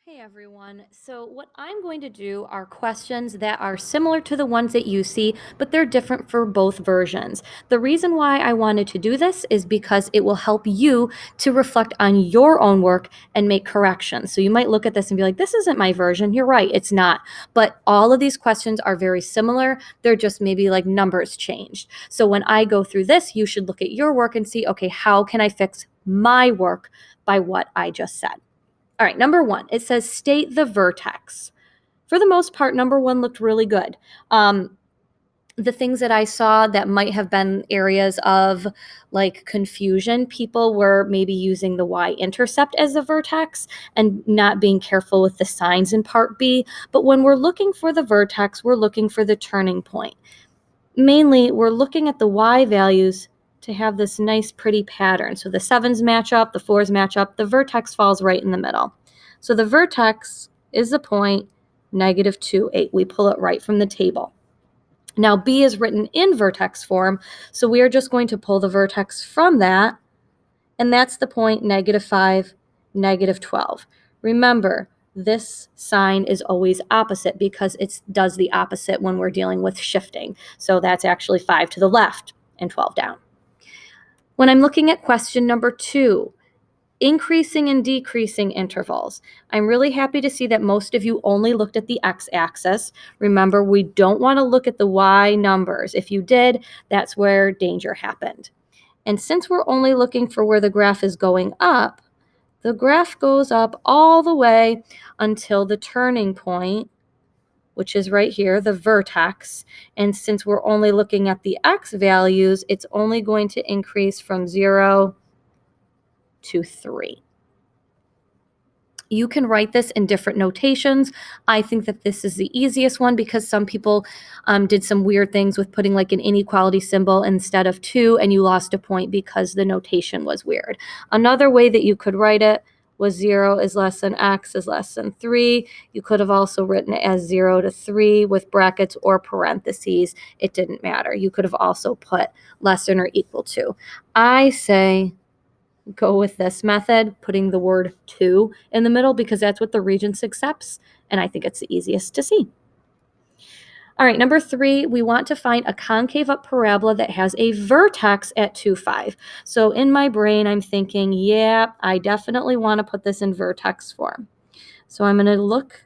Hey everyone. So, what I'm going to do are questions that are similar to the ones that you see, but they're different for both versions. The reason why I wanted to do this is because it will help you to reflect on your own work and make corrections. So, you might look at this and be like, this isn't my version. You're right, it's not. But all of these questions are very similar. They're just maybe like numbers changed. So, when I go through this, you should look at your work and see, okay, how can I fix my work by what I just said? All right, number one, it says state the vertex. For the most part, number one looked really good. The things that I saw that might have been areas of like confusion, people were maybe using the y-intercept as a vertex and not being careful with the signs in part B. But when we're looking for the vertex, we're looking for the turning point. Mainly, we're looking at the y values to have this nice pretty pattern. So the 7s match up, the 4s match up, the vertex falls right in the middle. So the vertex is the point -2, 8. We pull it right from the table. Now B is written in vertex form, so we are just going to pull the vertex from that, and that's the point -5, -12. Remember, this sign is always opposite because it does the opposite when we're dealing with shifting. So that's actually 5 to the left and 12 down. When I'm looking at question number 2, increasing and decreasing intervals. I'm really happy to see that most of you only looked at the x-axis. Remember, we don't want to look at the y numbers. If you did, that's where danger happened. And since we're only looking for where the graph is going up, the graph goes up all the way until the turning point, which is right here, the vertex. And since we're only looking at the x values, it's only going to increase from 0 to 3. You can write this in different notations. I think that this is the easiest one because some people did some weird things with putting like an inequality symbol instead of 2, and you lost a point because the notation was weird. Another way that you could write it was 0 is less than x is less than 3. You could have also written it as 0 to 3 with brackets or parentheses. It didn't matter. You could have also put less than or equal to. I say go with this method, putting the word to in the middle because that's what the Regents accepts, and I think it's the easiest to see. All right, number 3, we want to find a concave up parabola that has a vertex at 2, 5. So in my brain, I'm thinking, yeah, I definitely want to put this in vertex form. So I'm going to look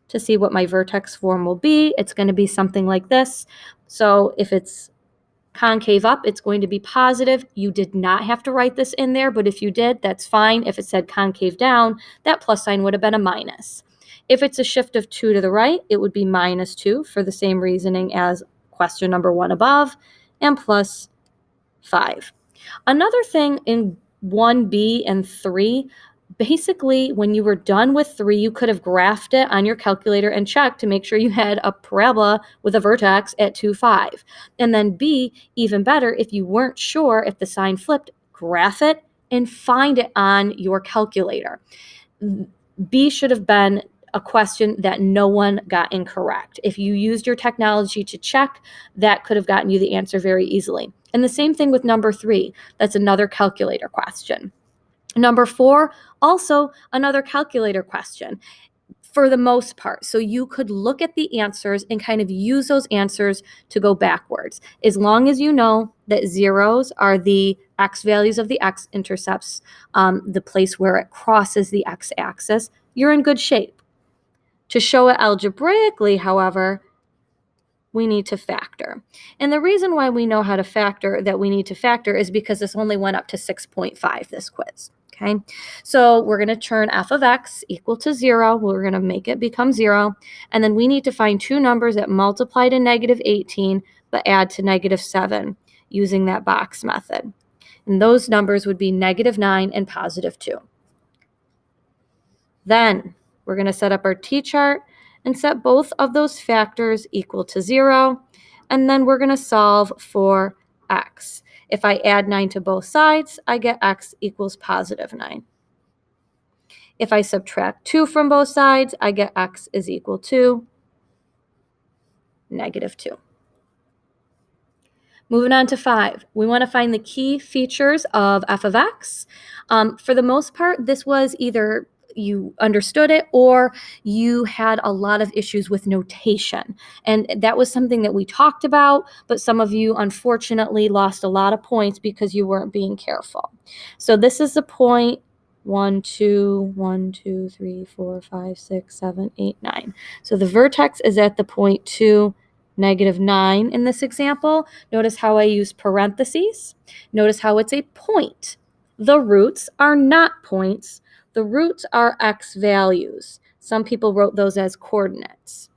to see what my vertex form will be. It's going to be something like this. So if it's concave up, it's going to be positive. You did not have to write this in there, but if you did, that's fine. If it said concave down, that plus sign would have been a minus. If it's a shift of 2 to the right, it would be -2 for the same reasoning as question number 1 above, and plus 5. Another thing in 1B and 3, basically when you were done with 3, you could have graphed it on your calculator and checked to make sure you had a parabola with a vertex at 2, 5. And then B, even better, if you weren't sure if the sign flipped, graph it and find it on your calculator. B should have been a question that no one got incorrect. If you used your technology to check, that could have gotten you the answer very easily. And the same thing with number 3. That's another calculator question. Number 4, also another calculator question for the most part. So you could look at the answers and kind of use those answers to go backwards. As long as you know that zeros are the x values of the x-intercepts, the place where it crosses the x-axis, you're in good shape. To show it algebraically, however, we need to factor. And the reason why we know how to factor that we need to factor is because this only went up to 6.5, this quiz. Okay, so we're going to turn f of x equal to 0. We're going to make it become 0. And then we need to find two numbers that multiply to -18 but add to -7 using that box method. And those numbers would be -9 and +2. Then we're going to set up our t-chart and set both of those factors equal to 0. And then we're going to solve for x. If I add 9 to both sides, I get x equals +9. If I subtract 2 from both sides, I get x is equal to -2. Moving on to 5, we want to find the key features of f of x. For the most part, this was either you understood it, or you had a lot of issues with notation. And that was something that we talked about, but some of you unfortunately lost a lot of points because you weren't being careful. So this is the point 1, 2, 1, 2, 3, 4, 5, 6, 7, 8, 9. So the vertex is at the point 2, -9 in this example. Notice how I use parentheses. Notice how it's a point. The roots are not points. The roots are x values. Some people wrote those as coordinates.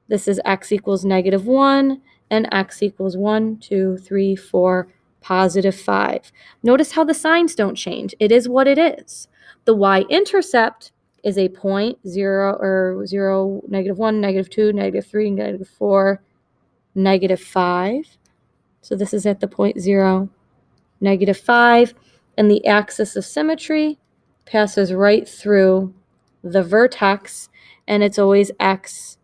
This is x equals -1 and x equals 1, 2, 3, 4, +5. Notice how the signs don't change. It is what it is. The y-intercept is a point, 0 or 0, -1, -2, -3, -4, -5. So this is at the point 0, -5, and the axis of symmetry passes right through the vertex, and it's always x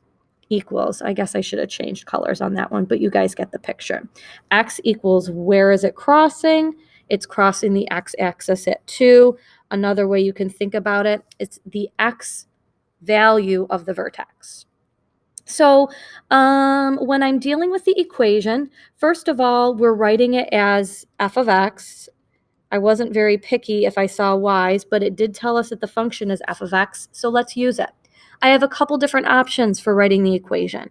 equals, I guess I should have changed colors on that one, but you guys get the picture. X equals, where is it crossing? It's crossing the x-axis at 2. Another way you can think about it, it's the x value of the vertex. So when I'm dealing with the equation, first of all, we're writing it as f of x. I wasn't very picky if I saw y's, but it did tell us that the function is f of x, so let's use it. I have a couple different options for writing the equation.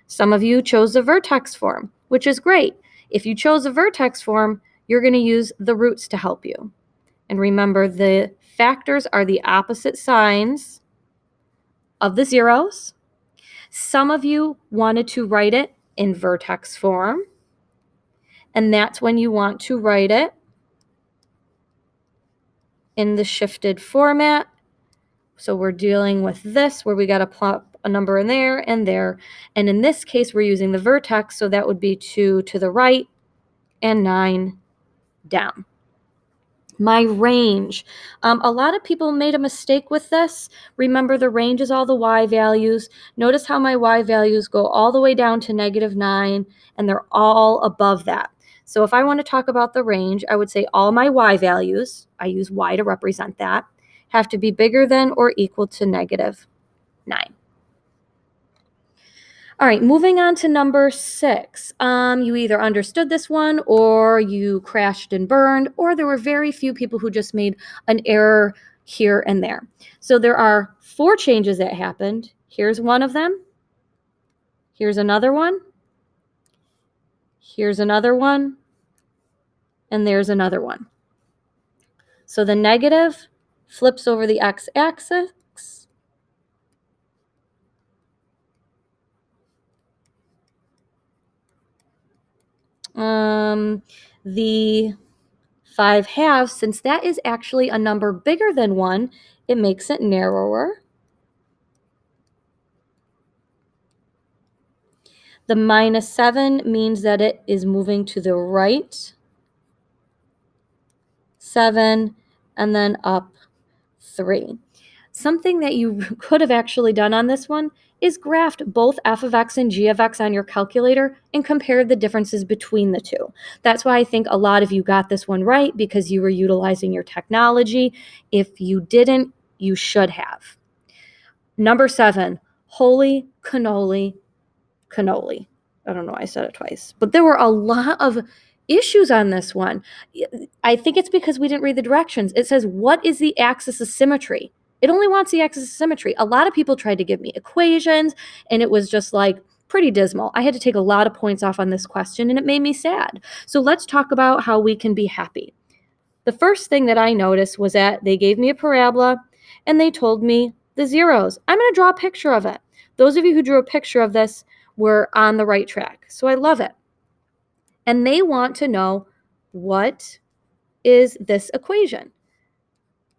Some of you chose the vertex form, which is great. If you chose a vertex form, you're going to use the roots to help you. And remember, the factors are the opposite signs of the zeros. Some of you wanted to write it in vertex form, and that's when you want to write it in the shifted format. So we're dealing with this where we got to plop a number in there and there. And in this case, we're using the vertex, so that would be 2 to the right and 9 down. My range. A lot of people made a mistake with this. Remember, the range is all the y values. Notice how my y values go all the way down to -9, and they're all above that. So if I want to talk about the range, I would say all my y values, I use y to represent that, have to be bigger than or equal to -9. All right, moving on to number 6. You either understood this one or you crashed and burned, or there were very few people who just made an error here and there. So there are 4 changes that happened. Here's one of them. Here's another one. Here's another one. And there's another one. So the negative flips over the x-axis. The 5/2, since that is actually a number bigger than 1, it makes it narrower. The -7 means that it is moving to the right 7 and then up 3. Something that you could have actually done on this one is graphed both f of x and g of x on your calculator and compared the differences between the two. That's why I think a lot of you got this one right, because you were utilizing your technology. If you didn't, you should have. Number 7, holy cannoli, cannoli. I don't know, I said it twice. But there were a lot of issues on this one. I think it's because we didn't read the directions. It says, what is the axis of symmetry? It only wants the axis of symmetry. A lot of people tried to give me equations, and it was just like pretty dismal. I had to take a lot of points off on this question, and it made me sad. So let's talk about how we can be happy. The first thing that I noticed was that they gave me a parabola, and they told me the zeros. I'm going to draw a picture of it. Those of you who drew a picture of this were on the right track. So I love it. And they want to know, what is this equation?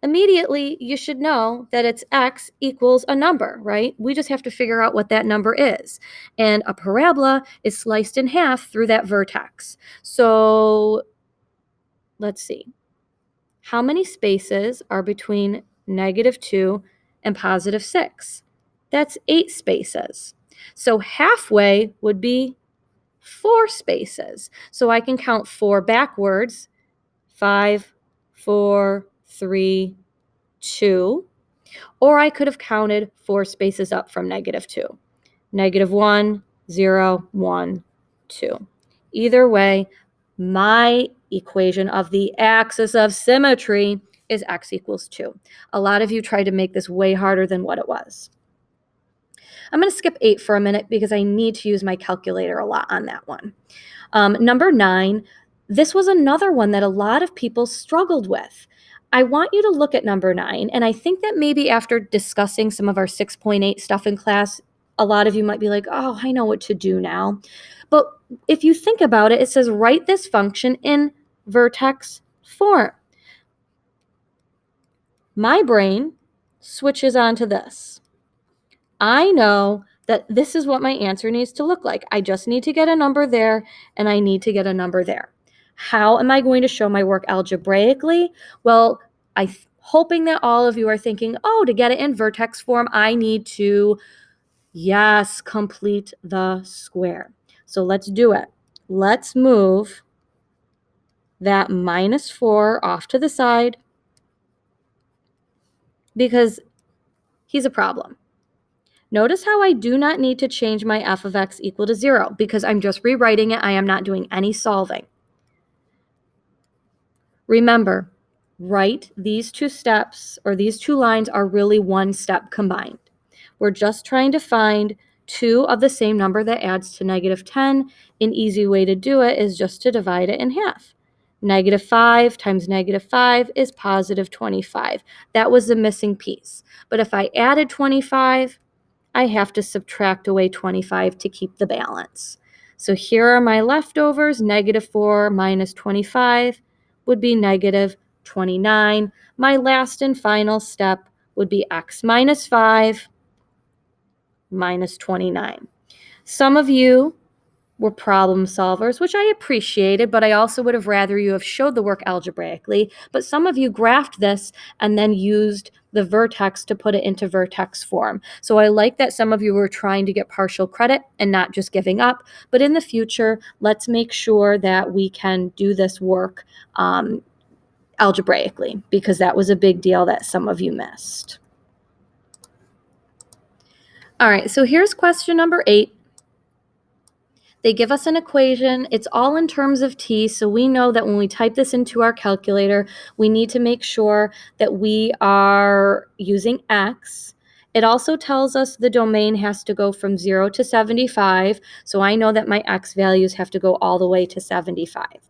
Immediately, you should know that it's x equals a number, right? We just have to figure out what that number is. And a parabola is sliced in half through that vertex. So let's see. How many spaces are between -2 and +6? That's 8 spaces. So halfway would be 4 spaces. So I can count 4 backwards. 5, 4, 3, 2. Or I could have counted 4 spaces up from -2. -1, 0, 1, 2. Either way, my equation of the axis of symmetry is x equals 2. A lot of you tried to make this way harder than what it was. I'm going to skip 8 for a minute because I need to use my calculator a lot on that one. Number 9, this was another one that a lot of people struggled with. I want you to look at number 9, and I think that maybe after discussing some of our 6.8 stuff in class, a lot of you might be like, oh, I know what to do now. But if you think about it, it says write this function in vertex form. My brain switches on to this. I know that this is what my answer needs to look like. I just need to get a number there, and I need to get a number there. How am I going to show my work algebraically? Well, I'm hoping that all of you are thinking, oh, to get it in vertex form, I need to, yes, complete the square. So let's do it. Let's move that -4 off to the side because he's a problem. Notice how I do not need to change my f of x equal to 0 because I'm just rewriting it. I am not doing any solving. Remember, write these 2 steps, or these 2 lines are really one step combined. We're just trying to find 2 of the same number that adds to -10. An easy way to do it is just to divide it in half. -5 times -5 is +25. That was the missing piece. But if I added 25, I have to subtract away 25 to keep the balance. So here are my leftovers. -4 minus 25 would be -29. My last and final step would be x minus 5 minus 29. Some of you were problem solvers, which I appreciated, but I also would have rather you have showed the work algebraically. But some of you graphed this and then used the vertex to put it into vertex form. So I like that some of you were trying to get partial credit and not just giving up. But in the future, let's make sure that we can do this work algebraically, because that was a big deal that some of you missed. All right, so here's question number 8. They give us an equation. It's all in terms of t, so we know that when we type this into our calculator, we need to make sure that we are using x. It also tells us the domain has to go from 0 to 75, so I know that my x values have to go all the way to 75.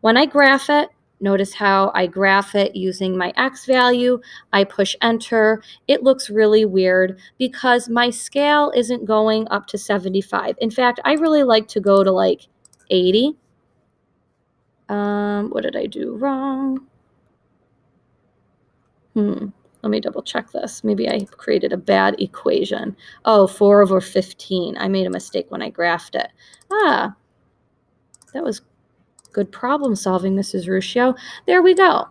When I graph it, notice how I graph it using my x value. I push enter. It looks really weird because my scale isn't going up to 75. In fact, I really like to go to like 80. What did I do wrong? Let me double check this. Maybe I created a bad equation. Oh, 4/15. I made a mistake when I graphed it. That was good problem solving, Mrs. Ruscio. There we go.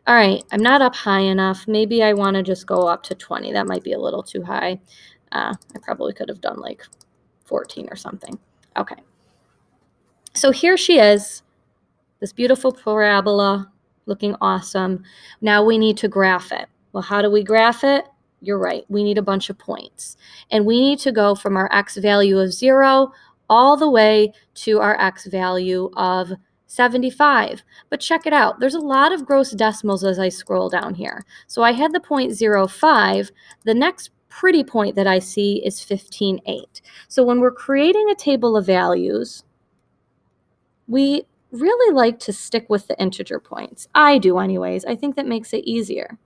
All right, I'm not up high enough. Maybe I want to just go up to 20. That might be a little too high. I probably could have done like 14 or something. Okay. So here she is, this beautiful parabola looking awesome. Now we need to graph it. Well, how do we graph it? You're right. We need a bunch of points. And we need to go from our x value of 0 all the way to our x value of 75. But check it out. There's a lot of gross decimals as I scroll down here. So I had the 0.05. The next pretty point that I see is 15.8. So when we're creating a table of values, we really like to stick with the integer points. I do anyways. I think that makes it easier.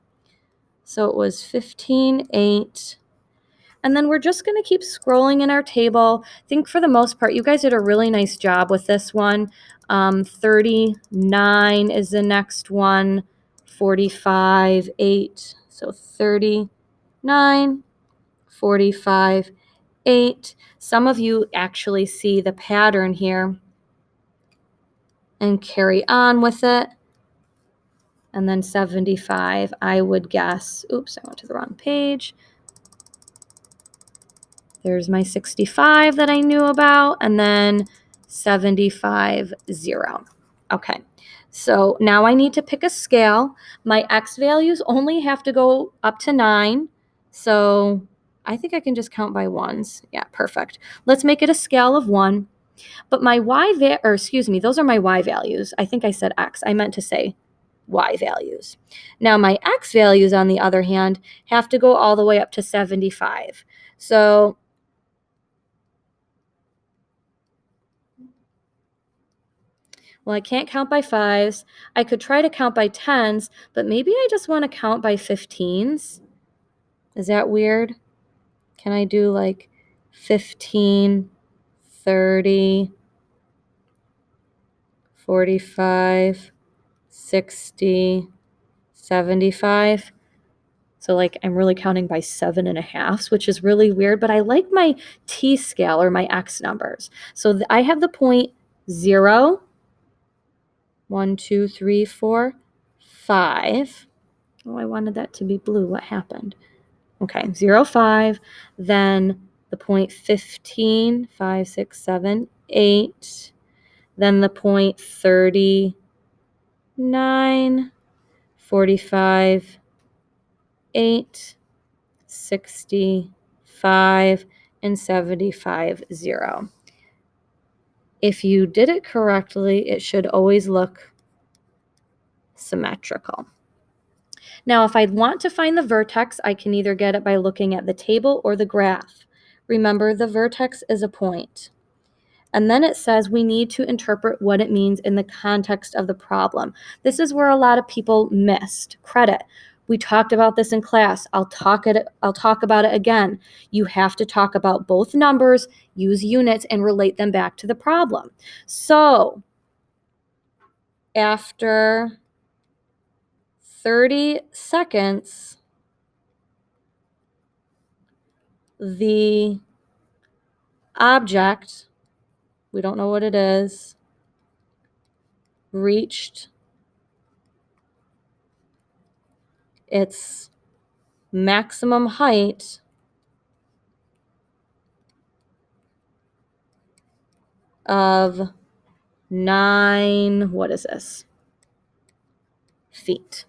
So it was 15.8. And then we're just going to keep scrolling in our table. I think for the most part, you guys did a really nice job with this one. 39 is the next one. 45, 8. So 39, 45, 8. Some of you actually see the pattern here and carry on with it. And then 75, I would guess. Oops, I went to the wrong page. There's my 65 that I knew about, and then 75, 0. Okay, So now I need to pick a scale. My x values only have to go up to 9. So I think I can just count by ones. Yeah, perfect. Let's make it a scale of 1. But my those are my y values. I think I said x. I meant to say y values. Now my x values, on the other hand, have to go all the way up to 75. So well, I can't count by 5s. I could try to count by 10s, but maybe I just want to count by 15s. Is that weird? Can I do like 15, 30, 45, 60, 75? So like I'm really counting by 7.5s, which is really weird, but I like my T scale or my X numbers. So I have the point 0, 1, 2, 3, 4, 5. Oh, I wanted that to be blue. What happened? Okay, 0, 5. Then the point 15, 5, 6, 7, 8. Then the point 39, 45, 8, 65, and 75, 0. If you did it correctly, it should always look symmetrical. Now, if I want to find the vertex, I can either get it by looking at the table or the graph. Remember, the vertex is a point. And then it says we need to interpret what it means in the context of the problem. This is where a lot of people missed credit. We talked about this in class. I'll talk about it again. You have to talk about both numbers, use units, and relate them back to the problem. So after 30 seconds, the object, we don't know what it is, reached its maximum height of 9, what is this? Feet.